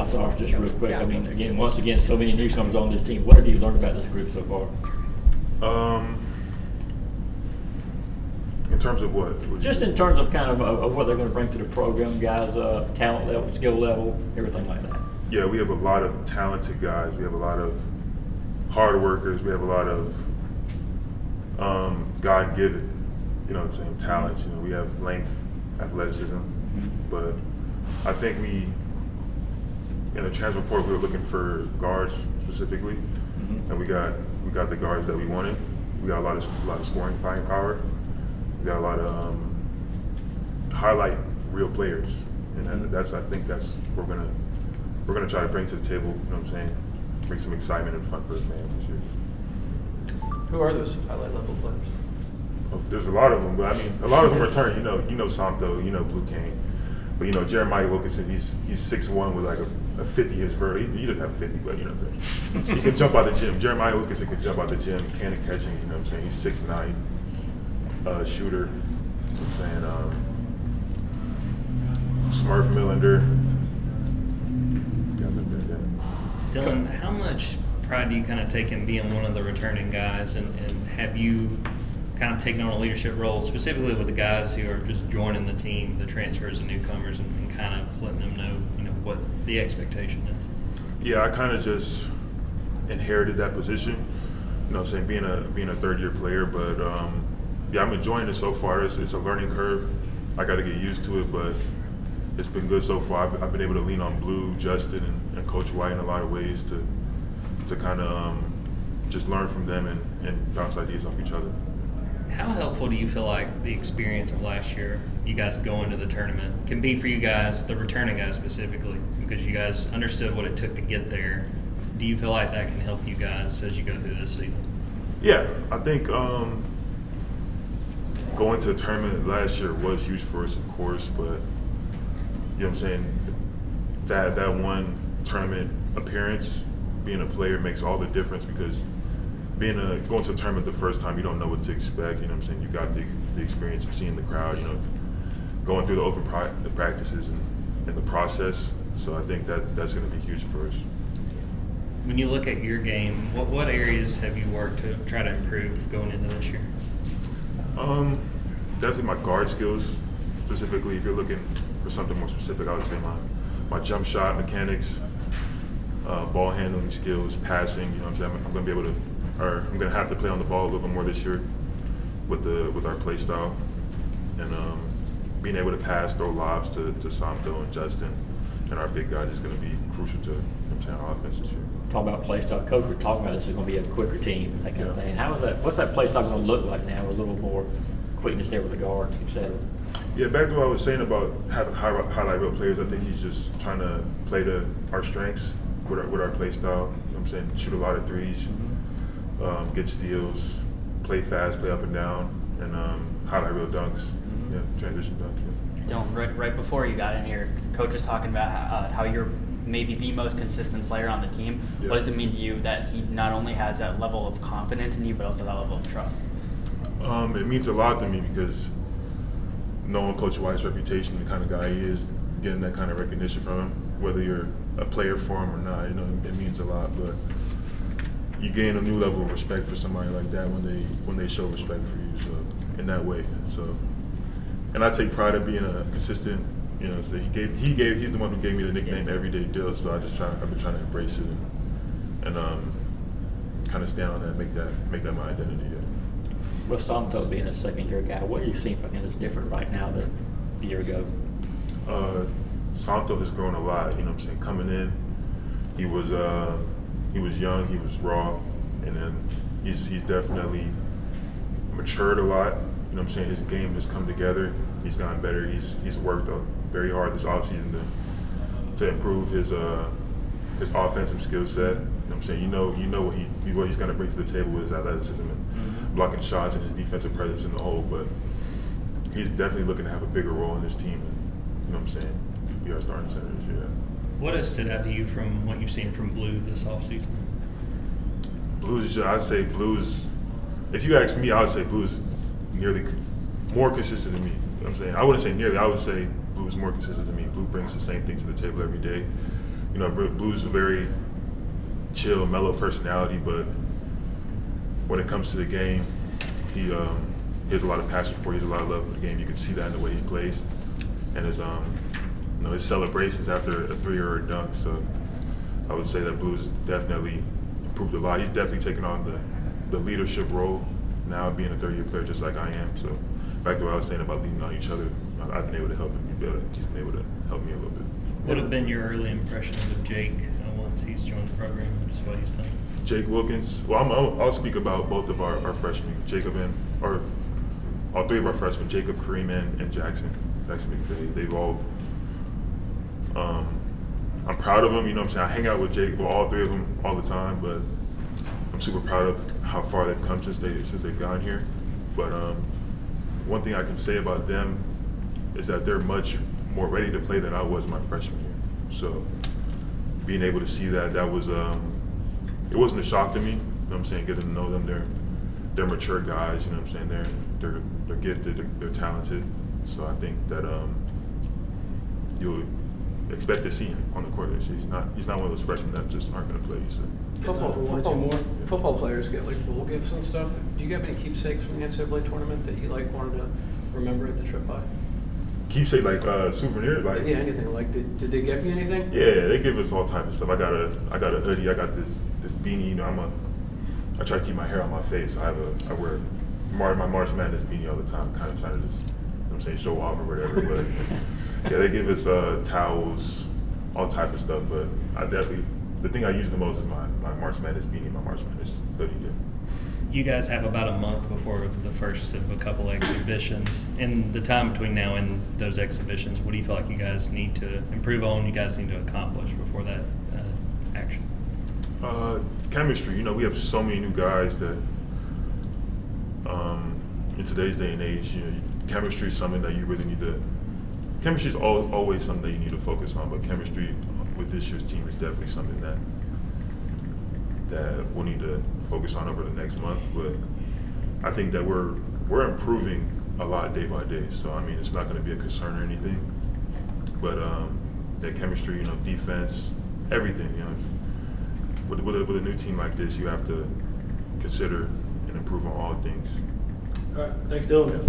bounce off just real quick. I mean, once again, so many newcomers on this team. What have you learned about this group so far? In terms of what? Just in terms of kind of what they're going to bring to the program, guys, talent level, skill level, everything like that. Yeah, we have a lot of talented guys. We have a lot of hard workers. We have a lot of God-given, talents. We have length, athleticism, but I think in the transfer report, we were looking for guards specifically, and we got the guards that we wanted. We got a lot of scoring firepower. We got a lot of highlight real players, and I think that's what we're gonna try to bring to the table. You know what I'm saying? Bring some excitement and fun for the fans this year. Who are those highlight level players? There's a lot of them, but I mean, a lot of them return. You know Santo, Blue Cane, but Jeremiah Wilkinson, he's 6'1" with like a 50-inch vert. He doesn't have 50, but you know what I'm saying. He can jump out the gym. Jeremiah Wilkinson can jump out the gym, cannon catching. You know what I'm saying? He's 6'9", shooter. You know what I'm saying? Smurf Millender. Guys like that, yeah. Dylan, how much pride do you kind of take in being one of the returning guys, and have you kind of taken on a leadership role specifically with the guys who are just joining the team, the transfers and newcomers, and kind of letting them know, what the expectation is? Yeah, I kind of just inherited that position. Being a third-year player, but I'm enjoying it so far. It's a learning curve. I got to get used to it, but it's been good so far. I've been able to lean on Blue, Justin, and Coach White in a lot of ways to kind of just learn from them and bounce ideas off each other. How helpful do you feel like the experience of last year, you guys going to the tournament, can be for you guys, the returning guys specifically, because you guys understood what it took to get there? Do you feel like that can help you guys as you go through this season? Yeah, I think going to the tournament last year was huge for us, of course, but you know what I'm saying, that one tournament appearance, being a player makes all the difference, because going to a tournament the first time, you don't know what to expect. You know what I'm saying? You got the experience of seeing the crowd, going through the open practices and the process. So I think that's going to be huge for us. When you look at your game, what areas have you worked to try to improve going into this year? Definitely my guard skills. Specifically, if you're looking for something more specific, I would say my jump shot mechanics, ball handling skills, passing. You know what I'm saying? I'm going to be able to. Or I'm going to have to play on the ball a little bit more this year with our play style, and being able to pass, throw lobs to Santo and Justin, and our big guys is going to be crucial to our offense this year. Talking about play style, Coach, we're talking about this is going to be a quicker team, that kind of thing. What's that play style going to look like now with a little more quickness there with the guards, etc.? Yeah, back to what I was saying about having highlight reel players. I think he's just trying to play to our strengths with our play style. You know what I'm saying? Shoot a lot of threes. Get steals, play fast, play up and down, and highlight reel dunks, transition dunks. Yeah. Dylan, right before you got in here, Coach was talking about how you're maybe the most consistent player on the team. Yeah. What does it mean to you that he not only has that level of confidence in you, but also that level of trust? It means a lot to me, because knowing Coach White's reputation, the kind of guy he is, getting that kind of recognition from him, whether you're a player for him or not, it means a lot. But you gain a new level of respect for somebody like that when they show respect for you, so in that way. So, and I take pride in being a consistent. So he's the one who gave me the nickname Everyday Dill. So I've been trying to embrace it and kind of stand on that, make that my identity. Yeah. With Santo being a second-year guy, what are you seeing from him that's different right now than a year ago? Santo has grown a lot. You know what I'm saying? Coming in, he was young, he was raw, and then he's definitely matured a lot. You know what I'm saying? His game has come together. He's gotten better. He's worked very hard this offseason to improve his offensive skill set. You know what I'm saying? You know what he's going to bring to the table with his athleticism and blocking shots and his defensive presence in the hole. But he's definitely looking to have a bigger role in this team. And, you know what I'm saying? Be our starting center this year. What has stood out to you from what you've seen from Blue this offseason? I'd say Blue's, if you ask me, I would say Blue's nearly more consistent than me. You know what I'm saying? I wouldn't say nearly, I would say Blue's more consistent than me. Blue brings the same thing to the table every day. You know, Blue's a very chill, mellow personality, but when it comes to the game, he has a lot of passion for it. He has a lot of love for the game. You can see that in the way he plays, and his his celebrations after a three or a dunk. So I would say that Blue's definitely improved a lot. He's definitely taken on the leadership role now, being a third-year player just like I am. So back to what I was saying about leaning on each other, I've been able to help him be better. He's been able to help me a little bit. What have been your early impressions of Jake once he's joined the program and just what he's done? Jake Wilkins. Well, I'll speak about both of our freshmen, all three of our freshmen, Jacob, Kareem, and Jackson McVay. They've all. I'm proud of them. You know what I'm saying? I hang out with all three of them all the time, but I'm super proud of how far they've come since they've gotten here. But one thing I can say about them is that they're much more ready to play than I was my freshman year. So being able to see that was it wasn't a shock to me. You know what I'm saying? Getting to know them, they're mature guys. You know what I'm saying? They're gifted, they're talented. So I think that you'll expect to see him on the court this year. He's not one of those freshmen that just aren't going to play. So. Football players get like bowl gifts and stuff. Do you have any keepsakes from the NCAA tournament that you like wanted to remember at the trip by? Keepsake like souvenir, like yeah, anything. Like did they give you anything? Yeah, they give us all type of stuff. I got a hoodie. I got this beanie. You know, I try to keep my hair on my face. I wear my March Madness beanie all the time. Kind of trying to just, you know what I'm saying, show off or whatever. But yeah, they give us towels, all type of stuff. But the thing I use the most is my March Madness beanie, my March Madness hoodie. Yeah. You guys have about a month before the first of a couple exhibitions. In the time between now and those exhibitions, what do you feel like you guys need to improve on, you guys need to accomplish before that action? Chemistry. You know, we have so many new guys that in today's day and age, you know, chemistry is something that you really need to – chemistry is always something that you need to focus on, but chemistry with this year's team is definitely something that we'll need to focus on over the next month. But I think that we're improving a lot day by day. So, I mean, it's not going to be a concern or anything. But that chemistry, you know, defense, everything, you know. With a new team like this, you have to consider and improve on all things. All right. Thanks, Dylan.